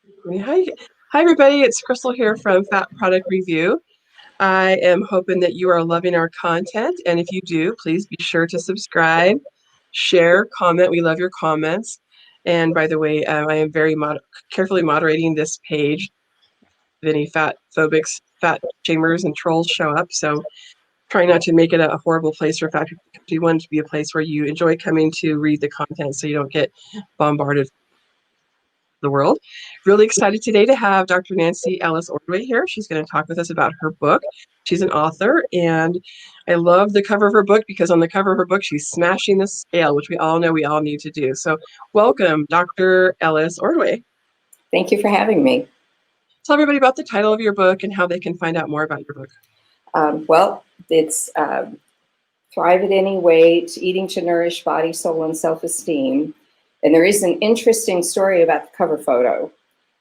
Hi, hi everybody. It's Crystal here from Fat Product Review. I am hoping that you are loving our content, and if you do, please be sure to subscribe, share, comment. We love your comments. And by the way, I am very carefully moderating this page. If any fat phobics, fat shamers, and trolls show up, so try not to make it a horrible place for fat people. We want it to be a place where you enjoy coming to read the content, so you don't get bombarded the world. Really excited today to have Dr. Nancy Ellis Ordway here. She's going to talk with us about her book. She's an author, and I love the cover of her book because on the cover of her book, she's smashing the scale, which we all know we all need to do. So, welcome, Dr. Ellis Ordway. Thank you for having me. Tell everybody about the title of your book and how they can find out more about your book. It's Thrive at Any Weight, Eating to Nourish Body, Soul, and Self-Esteem. And there is an interesting story about the cover photo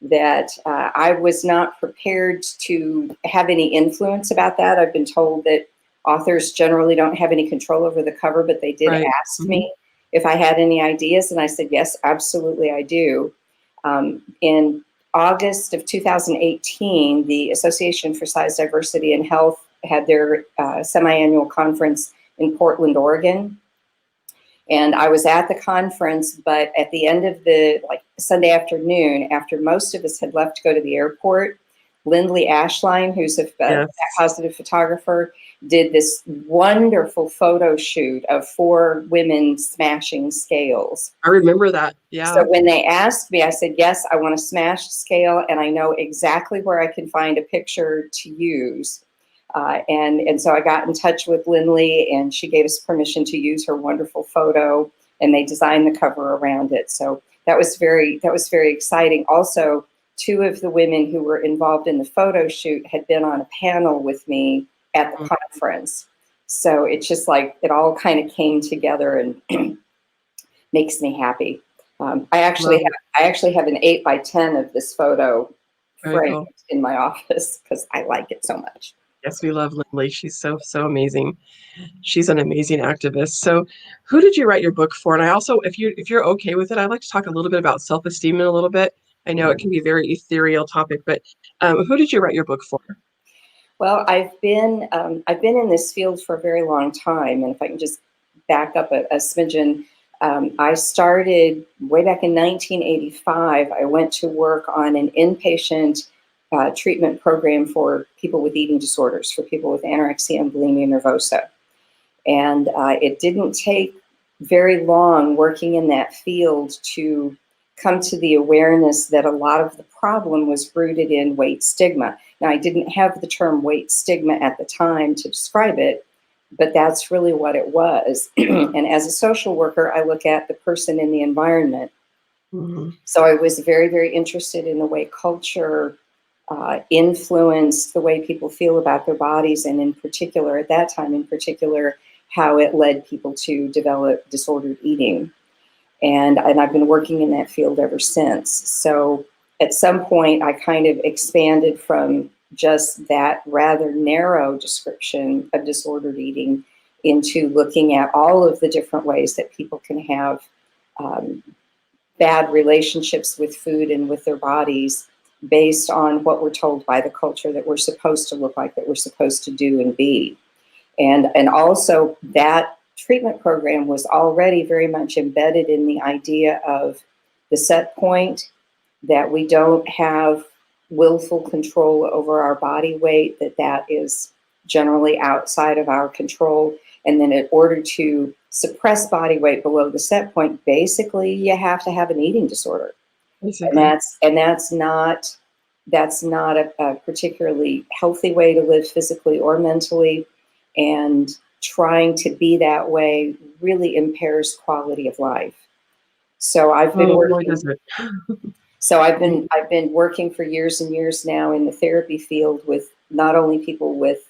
that I was not prepared to have any influence about that. I've been told that authors generally don't have any control over the cover, but they did ask me if I had any ideas, and I said, yes, absolutely I do. In August of 2018, the Association for Size Diversity and Health had their semi-annual conference in Portland, Oregon. And I was at the conference, but at the end of the Sunday afternoon, after most of us had left to go to the airport, Lindley Ashline, who's a positive photographer, did this wonderful photo shoot of 4 women smashing scales. I remember that, yeah. So when they asked me, I said, yes, I want to smash the scale, and I know exactly where I can find a picture to use. And so I got in touch with Lindley, and she gave us permission to use her wonderful photo, and they designed the cover around it. So that was very exciting. Also, 2 of the women who were involved in the photo shoot had been on a panel with me at the conference. So it's just like it all kind of came together and makes me happy. I actually have an 8x10 of this photo framed in my office because I like it so much. Yes, we love Lindley. She's so amazing. She's an amazing activist. So, who did you write your book for? And I also, if you're okay with it, I'd like to talk a little bit about self-esteem in a little bit. I know it can be a very ethereal topic, but who did you write your book for? Well, I've been in this field for a very long time, and if I can just back up a smidgen, I started way back in 1985. I went to work on an inpatient treatment program for people with eating disorders, for people with anorexia and bulimia nervosa. And it didn't take very long working in that field to come to the awareness that a lot of the problem was rooted in weight stigma. Now, I didn't have the term weight stigma at the time to describe it, but that's really what it was. And as a social worker, I look at the person in the environment. So I was very, very interested in the way culture influenced the way people feel about their bodies, and in particular, at that time in particular, how it led people to develop disordered eating. And I've been working in that field ever since. So at some point, I kind of expanded from just that rather narrow description of disordered eating into looking at all of the different ways that people can have bad relationships with food and with their bodies based on what we're told by the culture that we're supposed to look like, that we're supposed to do and be. And also that treatment program was already very much embedded in the idea of the set point, that we don't have willful control over our body weight, that is generally outside of our control. And then in order to suppress body weight below the set point, basically you have to have an eating disorder. And that's not a particularly healthy way to live physically or mentally. And trying to be that way really impairs quality of life. So I've been working. So I've been working for years and years now in the therapy field with not only people with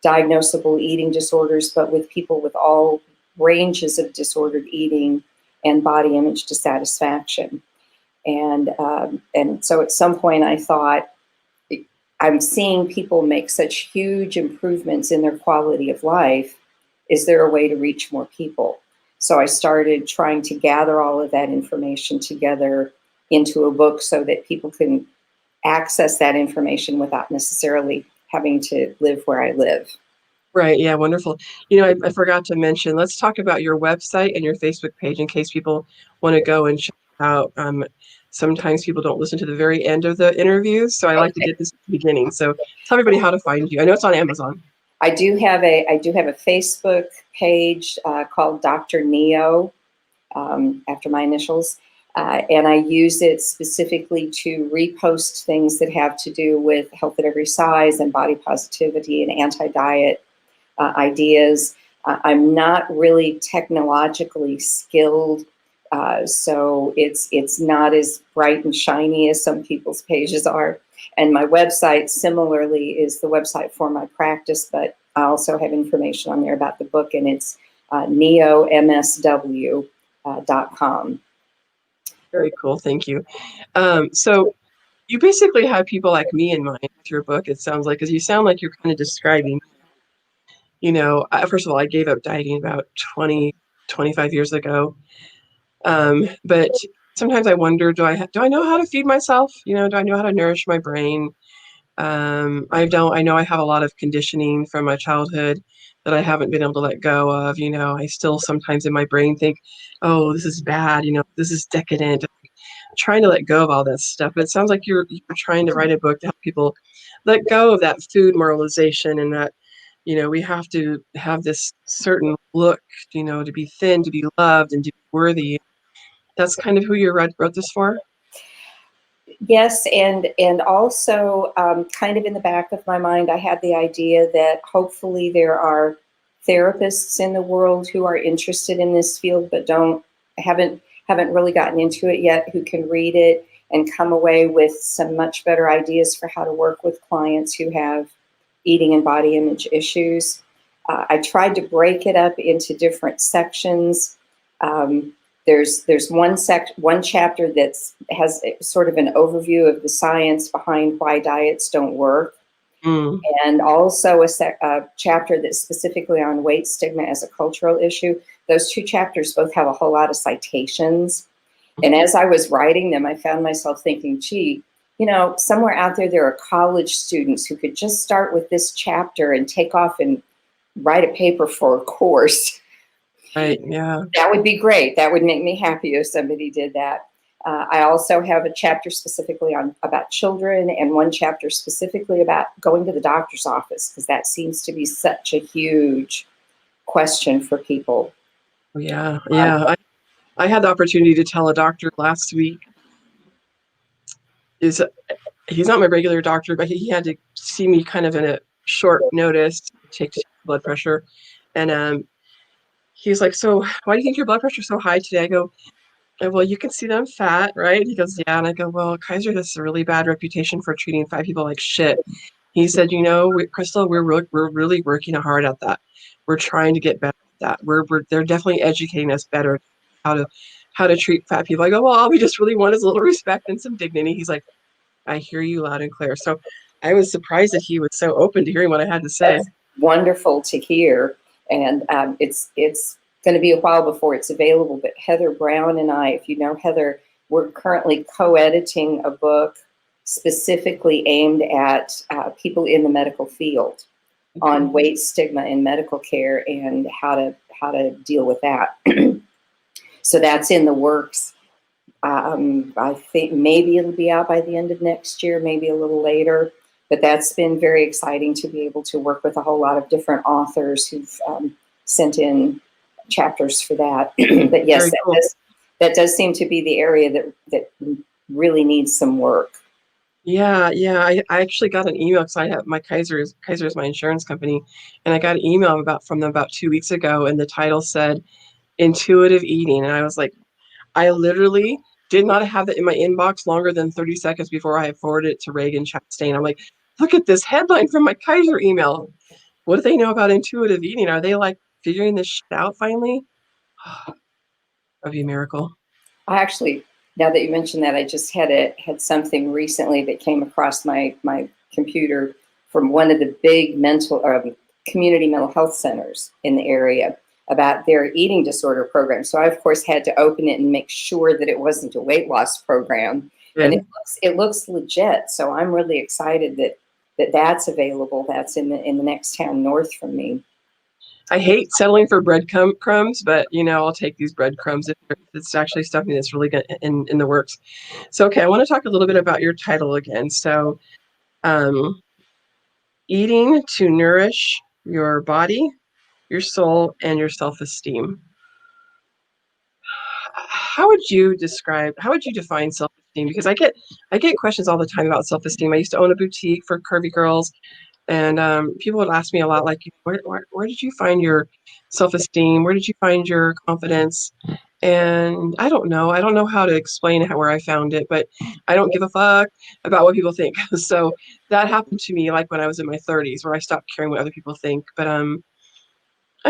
diagnosable eating disorders, but with people with all ranges of disordered eating and body image dissatisfaction. And so at some point I thought, I'm seeing people make such huge improvements in their quality of life. Is there a way to reach more people? So I started trying to gather all of that information together into a book so that people can access that information without necessarily having to live where I live. Right. Yeah. Wonderful. I forgot to mention, let's talk about your website and your Facebook page in case people want to go and check it out. Sometimes people don't listen to the very end of the interviews, so I like to Okay. get this at the beginning. So tell everybody how to find you. I know it's on Amazon. I do have a Facebook page called Dr. Neo, after my initials, and I use it specifically to repost things that have to do with health at every size and body positivity and anti-diet ideas. I'm not really technologically skilled, so it's not as bright and shiny as some people's pages are. And my website, similarly, is the website for my practice, but I also have information on there about the book, and it's neomsw.com. Very cool. Thank you. So you basically have people like me in mind with your book, it sounds like, because you sound like you're kind of describing, first of all, I gave up dieting about 20, 25 years ago. But sometimes I wonder, do I know how to feed myself? Do I know how to nourish my brain? I don't. I know I have a lot of conditioning from my childhood that I haven't been able to let go of. I still sometimes in my brain think, oh, this is bad. This is decadent. Trying to let go of all that stuff. But it sounds like you're trying to write a book to help people let go of that food moralization and that, we have to have this certain look, to be thin, to be loved, and to be worthy. That's kind of who you wrote this for? Yes, and also kind of in the back of my mind, I had the idea that hopefully there are therapists in the world who are interested in this field but haven't really gotten into it yet, who can read it and come away with some much better ideas for how to work with clients who have eating and body image issues. I tried to break it up into different sections. There's one chapter that has sort of an overview of the science behind why diets don't work, Mm. and also a chapter that's specifically on weight stigma as a cultural issue. Those two chapters both have a whole lot of citations. And as I was writing them, I found myself thinking, gee, somewhere out there are college students who could just start with this chapter and take off and write a paper for a course. Right. Yeah. That would be great. That would make me happy if somebody did that. I also have a chapter specifically about children, and one chapter specifically about going to the doctor's office, because that seems to be such a huge question for people. Oh, yeah. Yeah. I had the opportunity to tell a doctor last week. Is He's not my regular doctor, but he had to see me kind of in a short notice, take blood pressure, and he's like, "So, why do you think your blood pressure's so high today?" I go, "Well, you can see that I'm fat, right?" He goes, "Yeah," and I go, "Well, Kaiser has a really bad reputation for treating fat people like shit." He said, Crystal, we're really working hard at that. We're trying to get better at that. They're definitely educating us better how to how to treat fat people. I go, well, all we just really want is a little respect and some dignity. He's like, I hear you loud and clear. So I was surprised that he was so open to hearing what I had to say. That's wonderful to hear. And it's going to be a while before it's available. But Heather Brown and I, if you know Heather, we're currently co-editing a book specifically aimed at people in the medical field on weight stigma in medical care and how to deal with that. So that's in the works. I think maybe it'll be out by the end of next year, maybe a little later. But that's been very exciting to be able to work with a whole lot of different authors who've sent in chapters for that. But yes, Cool. that does seem to be the area that really needs some work. Yeah, yeah. I actually got an email because I have my Kaiser is my insurance company, and I got an email from them about 2 weeks ago, and the title said intuitive eating, and I was like, I literally did not have that in my inbox longer than 30 seconds before I had forwarded it to Reagan Chastain. I'm like, look at this headline from my Kaiser email. What do they know about intuitive eating? Are they like figuring this shit out finally? That'd be a miracle. I actually, now that you mentioned that, I just had something recently that came across my computer from one of the big community mental health centers in the area about their eating disorder program. So I, of course, had to open it and make sure that it wasn't a weight loss program. And Good. it looks legit. So I'm really excited that's available. That's in the next town north from me. I hate settling for crumbs, but I'll take these breadcrumbs if it's actually something that's really good in the works. So, okay, I want to talk a little bit about your title again. So, um, eating to nourish your body, your soul, and your self-esteem. How would you define self-esteem? Because I get questions all the time about self-esteem. I used to own a boutique for curvy girls, and people would ask me a lot, like, where did you find your self-esteem? Where did you find your confidence? And I don't know. I don't know how to explain where I found it, but I don't give a fuck about what people think. So that happened to me like when I was in my 30s, where I stopped caring what other people think. But I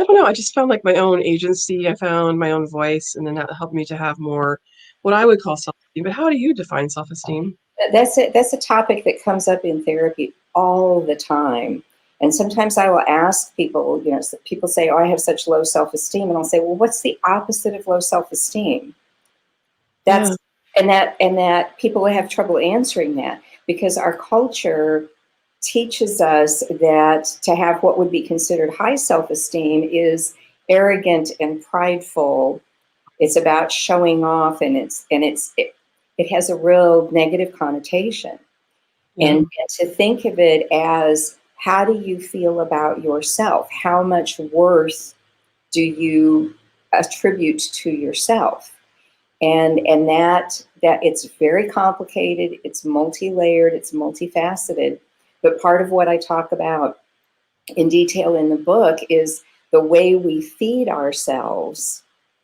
don't know. I just found like my own agency. I found my own voice, and then that helped me to have more what I would call self-esteem. But how do you define self-esteem? That's it. That's a topic that comes up in therapy all the time. And sometimes I will ask people, people say, "Oh, I have such low self-esteem," and I'll say, "Well, what's the opposite of low self-esteem?" Yeah. That's and that people have trouble answering that because our culture teaches us that to have what would be considered high self-esteem is arrogant and prideful. It's about showing off, and it has a real negative connotation. Yeah. And to think of it as, how do you feel about yourself? How much worth do you attribute to yourself? And that it's very complicated, it's multi-layered, it's multifaceted. But part of what I talk about in detail in the book is the way we feed ourselves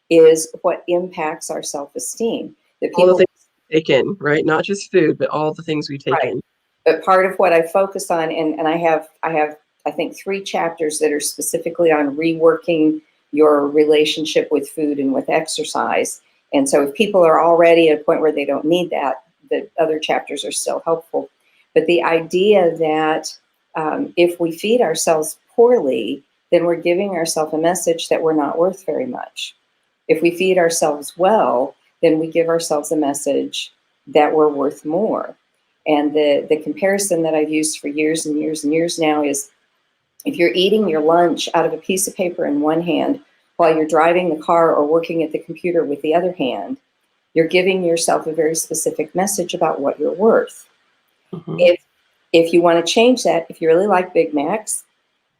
is what impacts our self-esteem. That All the people things we take in, right? Not just food, but all the things we take Right. in. But part of what I focus on, and I have I think 3 chapters that are specifically on reworking your relationship with food and with exercise. And so if people are already at a point where they don't need that, the other chapters are still helpful. But the idea that if we feed ourselves poorly, then we're giving ourselves a message that we're not worth very much. If we feed ourselves well, then we give ourselves a message that we're worth more. And the comparison that I've used for years and years and years now is, if you're eating your lunch out of a piece of paper in one hand while you're driving the car or working at the computer with the other hand, you're giving yourself a very specific message about what you're worth. Hmm. If you want to change that, if you really like Big Macs,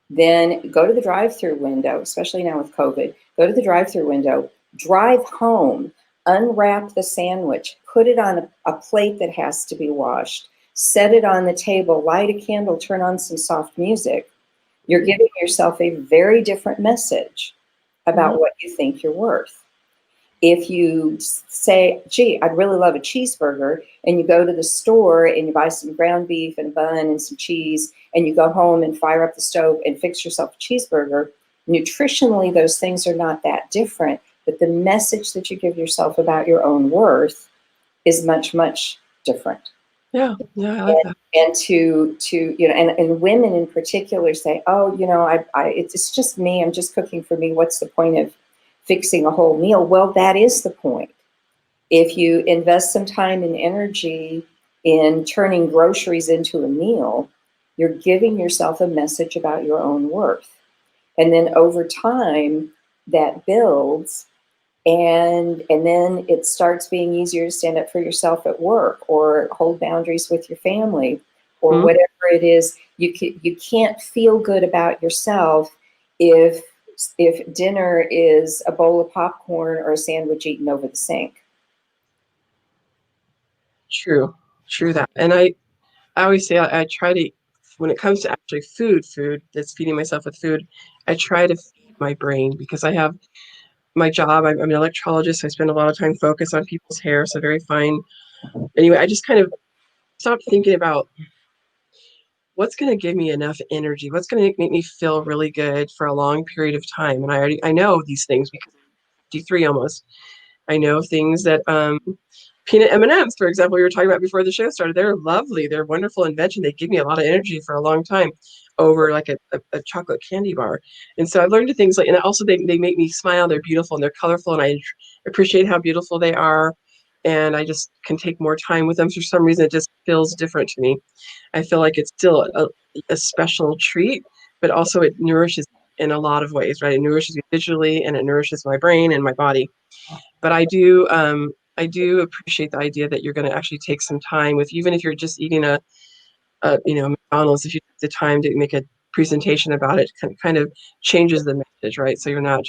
then go to the drive-through window, especially now with COVID. Go to the drive-through window, drive home, unwrap the sandwich, put it on a plate that has to be washed, set it on the table, light a candle, turn on some soft music. You're giving yourself a very different message Hmm. about what you think you're worth. If you say, "Gee, I'd really love a cheeseburger," and you go to the store and you buy some ground beef and a bun and some cheese, and you go home and fire up the stove and fix yourself a cheeseburger, nutritionally, those things are not that different. But the message that you give yourself about your own worth is much, much different. Yeah. Yeah. I like that. And to and women in particular say, "Oh, it's just me. I'm just cooking for me. What's the point of fixing a whole meal?" Well, that is the point. If you invest some time and energy in turning groceries into a meal, you're giving yourself a message about your own worth. And then over time, that builds, and then it starts being easier to stand up for yourself at work or hold boundaries with your family or Mhm. whatever it is. You can't feel good about yourself if dinner is a bowl of popcorn or a sandwich eaten over the sink. True. True that. And I always say I try to, when it comes to actually food that's feeding myself with food, I try to feed my brain because I have my job. I'm an electrologist. So I spend a lot of time focused on people's hair, so very fine. Anyway, I just kind of stopped thinking about what's going to give me enough energy, what's going to make me feel really good for a long period of time. And I know these things because I'm 53 almost. I know things that peanut M&Ms, for example, we were talking about before the show started. They're lovely. They're a wonderful invention. They give me a lot of energy for a long time over like a chocolate candy bar. And so I learned things like, and also they make me smile. They're beautiful and they're colorful, and I appreciate how beautiful they are. And I just can take more time with them. For some reason, it just feels different to me. I feel like it's still a special treat, but also it nourishes in a lot of ways, right? It nourishes me visually, and it nourishes my brain and my body. But I do appreciate the idea that you're going to actually take some time with, even if you're just eating McDonald's, if you take the time to make a presentation about it, kind of changes the message, right? So you're not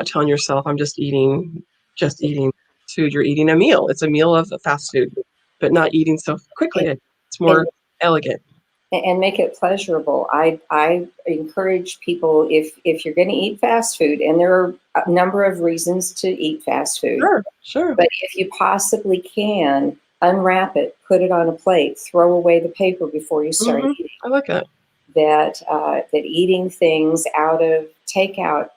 telling yourself, I'm just eating food. You're eating a meal. It's a meal of fast food, but not eating so quickly. It's And more elegant. and make it pleasurable. I encourage people, if you're going to eat fast food, and there are a number of reasons to eat fast food, Sure, sure. but if you possibly can, unwrap it, put it on a plate, throw away the paper before you start Hmm. eating. I like that. That eating things out of takeout.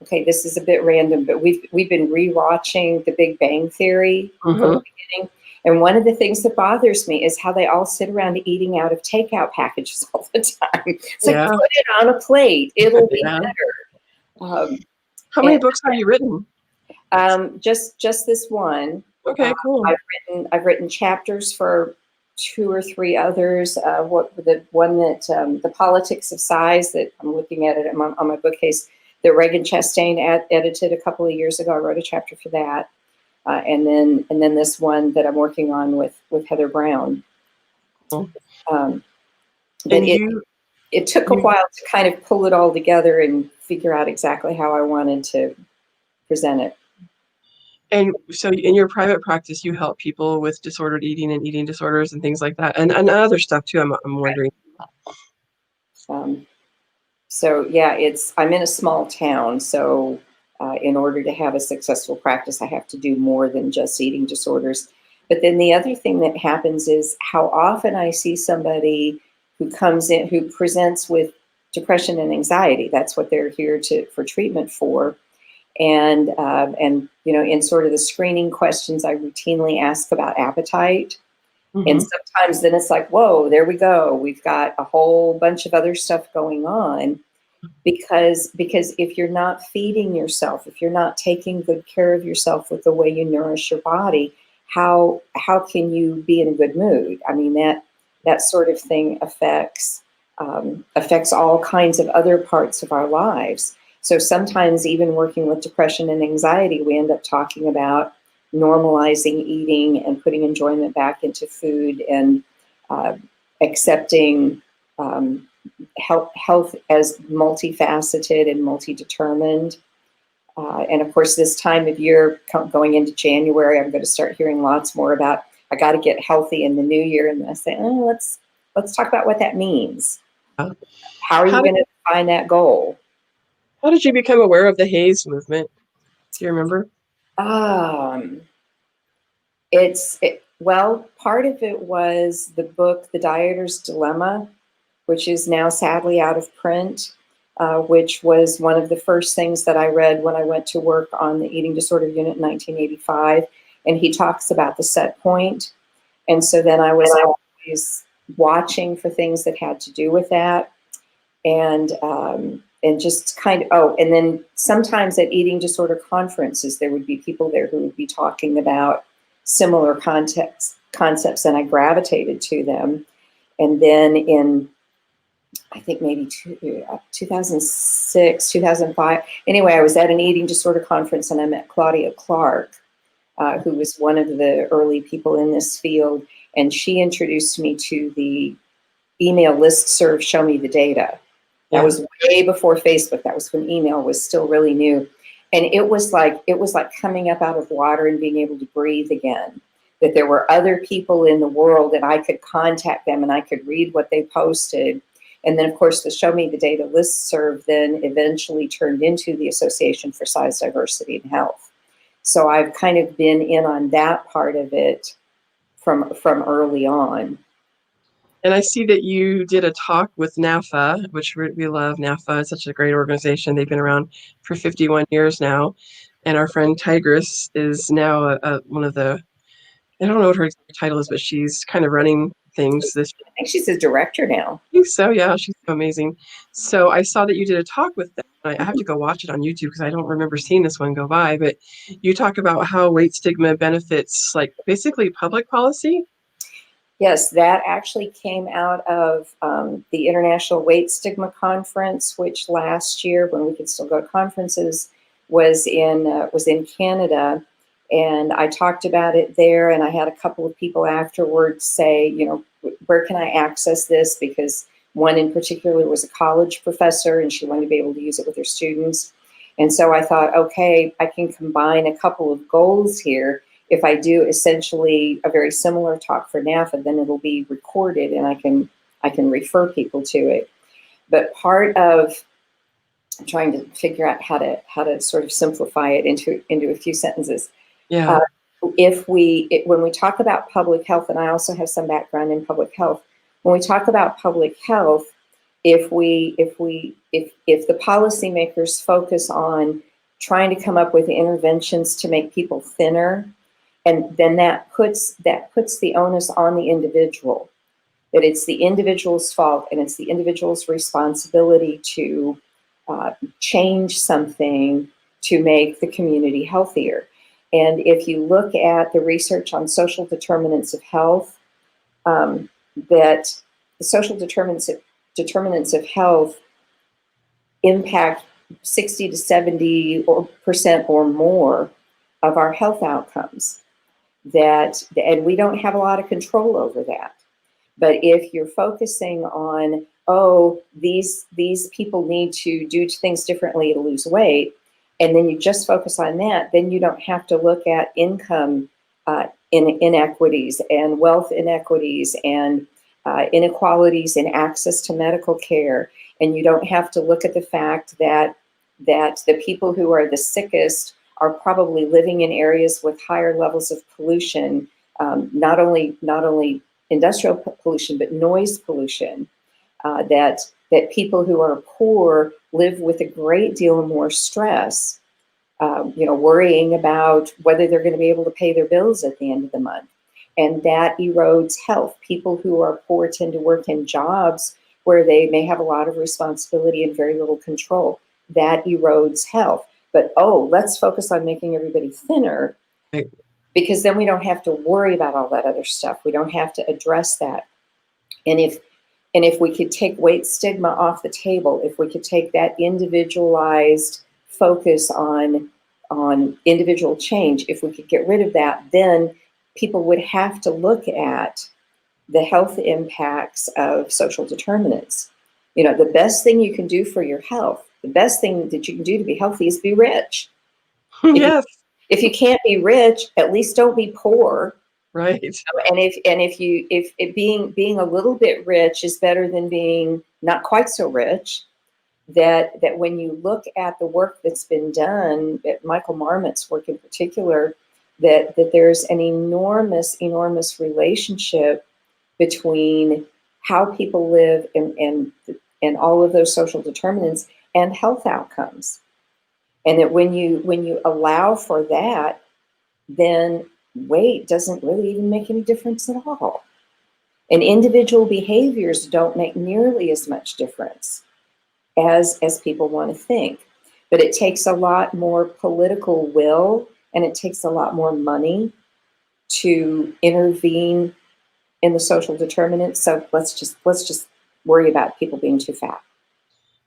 Okay, this is a bit random, but we've been rewatching The Big Bang Theory from Hmm. the beginning, and one of the things that bothers me is how they all sit around eating out of takeout packages all the time. It's like, Yeah, put it on a plate; it'll be yeah. better. Um, How many and books have you written? just this one. Uh, Okay, cool. I've written chapters for two or three others. What the one that The Politics of Size, that I'm looking at it on my bookcase, that Reagan Chastain edited a couple of years ago. I wrote a chapter for that, and then this one that I'm working on with Heather Brown. Cool. Um, but And it took a you while to kind of pull it all together and figure out exactly how I wanted to present it. and so in your private practice, you help people with disordered eating and eating disorders and things like that, and other stuff too. I'm wondering. Um, So yeah, I'm in a small town, so in order to have a successful practice, I have to do more than just eating disorders. But then the other thing that happens is how often I see somebody who comes in who presents with depression and anxiety. That's what they're here for treatment for. And in sort of the screening questions, I routinely ask about appetite. And Hmm. sometimes then it's like, whoa, there we go. We've got a whole bunch of other stuff going on, because if you're not feeding yourself, if you're not taking good care of yourself with the way you nourish your body, how can you be in a good mood? I mean, that sort of thing affects all kinds of other parts of our lives. So sometimes, even working with depression and anxiety, we end up talking about normalizing eating and putting enjoyment back into food, and uh, accepting health as multifaceted and multi-determined. And of course, this time of year, going into January, I'm going to start hearing lots more about, I got to get healthy in the new year. And I say, oh, let's talk about what that means. How are you How did going to define that goal? how did you become aware of the Haze movement? Do you remember? Um, well, part of it was the book, The Dieter's Dilemma, which is now sadly out of print, which was one of the first things that I read when I went to work on the eating disorder unit in 1985. And he talks about the set point. And so then I was always watching for things that had to do with that. And just kind of, and then sometimes at eating disorder conferences, there would be people there who would be talking about similar concepts, and I gravitated to them. And then in, I think maybe 2006, 2005. Anyway, I was at an eating disorder conference, and I met Claudia Clark, who was one of the early people in this field. And she introduced me to the email listserv Show Me the Data. That Yeah. was way before Facebook. That was when email was still really new. And it was like coming up out of water and being able to breathe again. That there were other people in the world, and I could contact them and I could read what they posted. And then, of course, the Show Me the Data listserv then eventually turned into the Association for Size, Diversity, and Health. So I've kind of been in on that part of it from early on. And I see that you did a talk with NAFA, which we love. NAFA is such a great organization. They've been around for 51 years now. And our friend Tigress is now one of the I don't know what her title is, but she's kind of running things this. I think she's a director now. I think so, yeah, she's so amazing. So I saw that you did a talk with them. I have to go watch it on YouTube because I don't remember seeing this one go by. But you talk about how weight stigma benefits, like basically public policy. Yes, that actually came out of the International Weight Stigma Conference, which last year, when we could still go to conferences, was in Canada, and I talked about it there. And I had a couple of people afterwards say, you know, where can I access this? Because one in particular was a college professor, and she wanted to be able to use it with her students. And so I thought, okay, I can combine a couple of goals here. If I do essentially a very similar talk for NAFA, then it'll be recorded and I can refer people to it. But part of trying to figure out how to sort of simplify it into a few sentences. Yeah. Uh, when we talk about public health, and I also have some background in public health, when we talk about public health, if the policymakers focus on trying to come up with interventions to make people thinner, and then that puts the onus on the individual, that it's the individual's fault and it's the individual's responsibility to change something to make the community healthier. And if you look at the research on social determinants of health, that the social determinants of health impact 60 to 70% or more of our health outcomes. And we don't have a lot of control over that. But if you're focusing on, oh, these people need to do things differently to lose weight, and then you just focus on that, then you don't have to look at income inequities and wealth inequities and inequalities in access to medical care. And you don't have to look at the fact that the people who are the sickest are probably living in areas with higher levels of pollution, not only industrial pollution, but noise pollution, that people who are poor live with a great deal more stress, worrying about whether they're going to be able to pay their bills at the end of the month. And that erodes health. People who are poor tend to work in jobs where they may have a lot of responsibility and very little control. That erodes health. But, let's focus on making everybody thinner, Right. because then we don't have to worry about all that other stuff. We don't have to address that. And if we could take weight stigma off the table, if we could take that individualized focus on individual change, if we could get rid of that, then people would have to look at the health impacts of social determinants. You know, the best thing you can do for your health, the best thing that you can do to be healthy is be rich. Yes. If you can't be rich, at least don't be poor. Right. And if being a little bit rich is better than being not quite so rich, that when you look at the work that's been done, at Michael Marmot's work in particular, that there's an enormous relationship between how people live and all of those social determinants and health outcomes. And that when you allow for that, then weight doesn't really even make any difference at all. And individual behaviors don't make nearly as much difference as people want to think. But it takes a lot more political will, and it takes a lot more money to intervene in the social determinants. So let's just worry about people being too fat.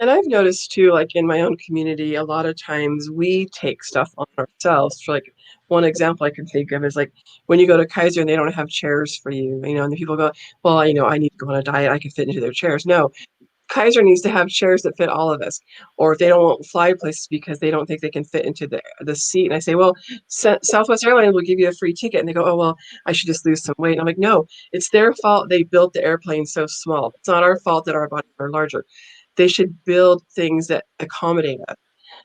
And I've noticed too, like in my own community, a lot of times we take stuff on ourselves. For like one example I can think of is like when you go to Kaiser and they don't have chairs for you, and the people go, well, I need to go on a diet. I can fit into their chairs. No, Kaiser needs to have chairs that fit all of us. Or if they don't want fly places because they don't think they can fit into the seat. And I say, well, Southwest Airlines will give you a free ticket. And they go, oh, well, I should just lose some weight. And I'm like, no, it's their fault. They built the airplane so small. It's not our fault that our bodies are larger. They should build things that accommodate us.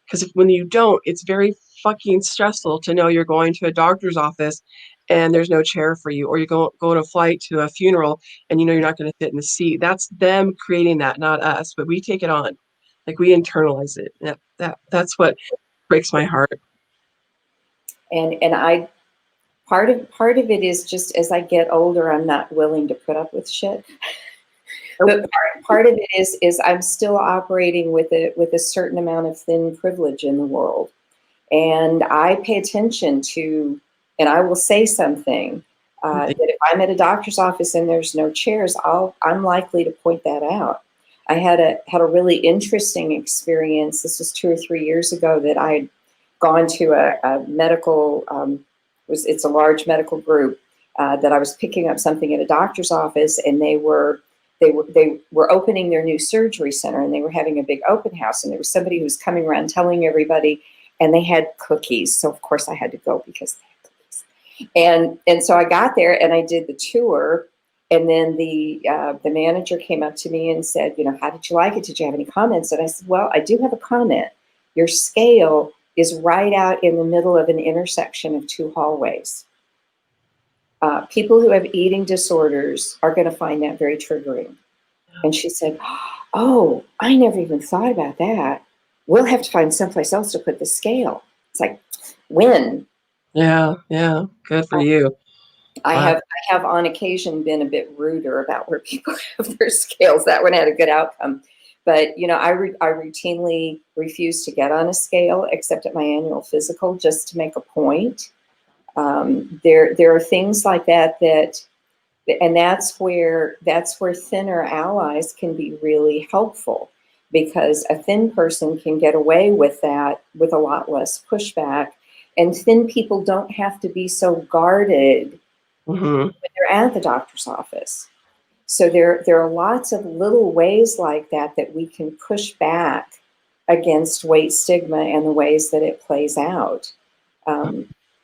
Because when you don't, it's very fucking stressful to know you're going to a doctor's office and there's no chair for you, or you go on a flight to a funeral and you know you're not going to fit in the seat. That's them creating that, not us. But we take it on, like we internalize it. That's what breaks my heart. And Part of it is just as I get older, I'm not willing to put up with shit. But part of it is I'm still operating with a certain amount of thin privilege in the world, and I pay attention to, and I will say something that if I'm at a doctor's office and there's no chairs, I'm likely to point that out. I had a really interesting experience. This was 2 or 3 years ago that I had gone to a medical. It's a large medical group that I was picking up something at a doctor's office, and they were opening their new surgery center, and they were having a big open house, and there was somebody who was coming around telling everybody, and they had cookies. So of course I had to go because they had cookies. And so I got there and I did the tour, and then the manager came up to me and said, how did you like it? Did you have any comments? And I said, well, I do have a comment. Your scale is right out in the middle of an intersection of two hallways. People who have eating disorders are going to find that very triggering. And she said, oh, I never even thought about that. We'll have to find someplace else to put the scale. It's like, when? Yeah, good for you. I have on occasion been a bit ruder about where people have their scales. That one had a good outcome. But, I routinely refuse to get on a scale except at my annual physical, just to make a point. There are things like that, and that's where thinner allies can be really helpful, because a thin person can get away with that with a lot less pushback, and thin people don't have to be so guarded when they're at the doctor's office. So there are lots of little ways like that we can push back against weight stigma and the ways that it plays out.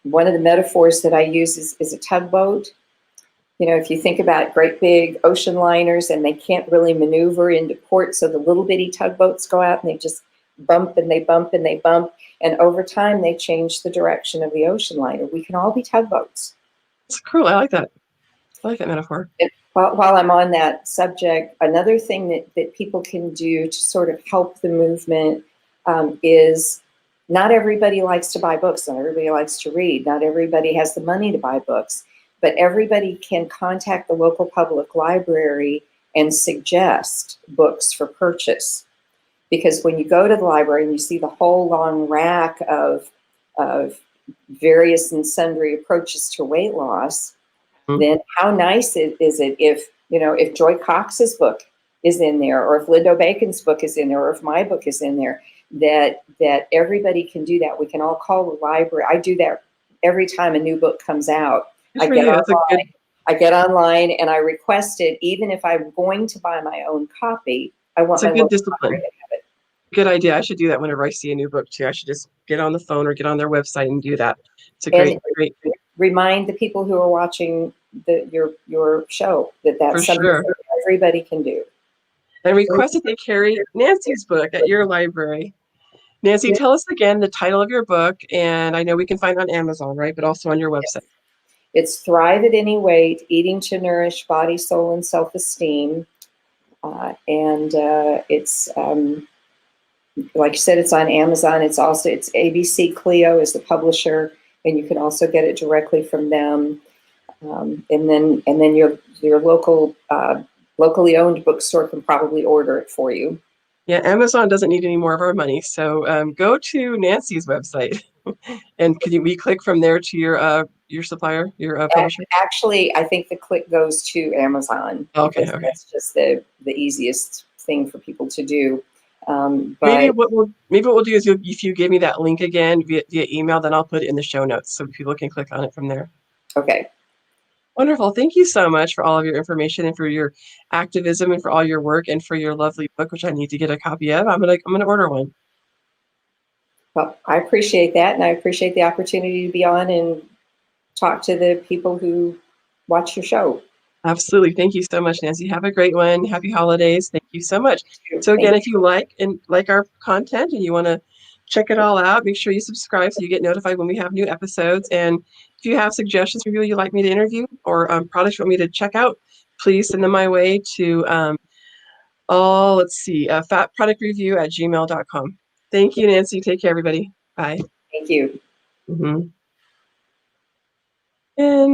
One of the metaphors that I use is a tugboat. If you think about great big ocean liners and they can't really maneuver into port, so the little bitty tugboats go out and they just bump and they bump and they bump, and over time they change the direction of the ocean liner. We can all be tugboats. It's cool. I like that. I like that metaphor. And while I'm on that subject, another thing that people can do to sort of help the movement is, not everybody likes to buy books. Not everybody likes to read. Not everybody has the money to buy books. But everybody can contact the local public library and suggest books for purchase. Because when you go to the library and you see the whole long rack of various and sundry approaches to weight loss, then how nice is it if Joy Cox's book is in there, or if Lindo Bacon's book is in there, or if my book is in there, that everybody can do that. We can all call the library. I do that every time a new book comes out. I get online and I request it, even if I'm going to buy my own copy. I want my good discipline. Library to have it. Good idea. I should do that whenever I see a new book too. I should just get on the phone or get on their website and do that. It's a great. Remind the people who are watching your show that's something that everybody can do. And request that they carry Nancy's book at your library. Nancy, tell us again the title of your book, and I know we can find it on Amazon, right? But also on your website. It's Thrive at Any Weight: Eating to Nourish Body, Soul, and Self-Esteem. And it's, like you said, it's on Amazon. It's ABC Clio is the publisher, and you can also get it directly from them. And then your local locally owned bookstore can probably order it for you. Yeah, Amazon doesn't need any more of our money, so go to Nancy's website, and we click from there to your supplier, your publisher? Actually, I think the click goes to Amazon. Okay. That's just the easiest thing for people to do. But maybe what we'll do is, if you give me that link again via email, then I'll put it in the show notes so people can click on it from there. Okay. Wonderful. Thank you so much for all of your information and for your activism and for all your work and for your lovely book, which I need to get a copy of. I'm gonna order one. Well, I appreciate that, and I appreciate the opportunity to be on and talk to the people who watch your show. Absolutely. Thank you so much, Nancy. Have a great one. Happy holidays. Thank you so much. So again, if you like our content and you want to check it all out, make sure you subscribe so you get notified when we have new episodes. And if you have suggestions for people you'd like me to interview, or products you want me to check out, please send them my way to fatproductreview@gmail.com. Thank you, Nancy. Take care, everybody. Bye. Thank you. And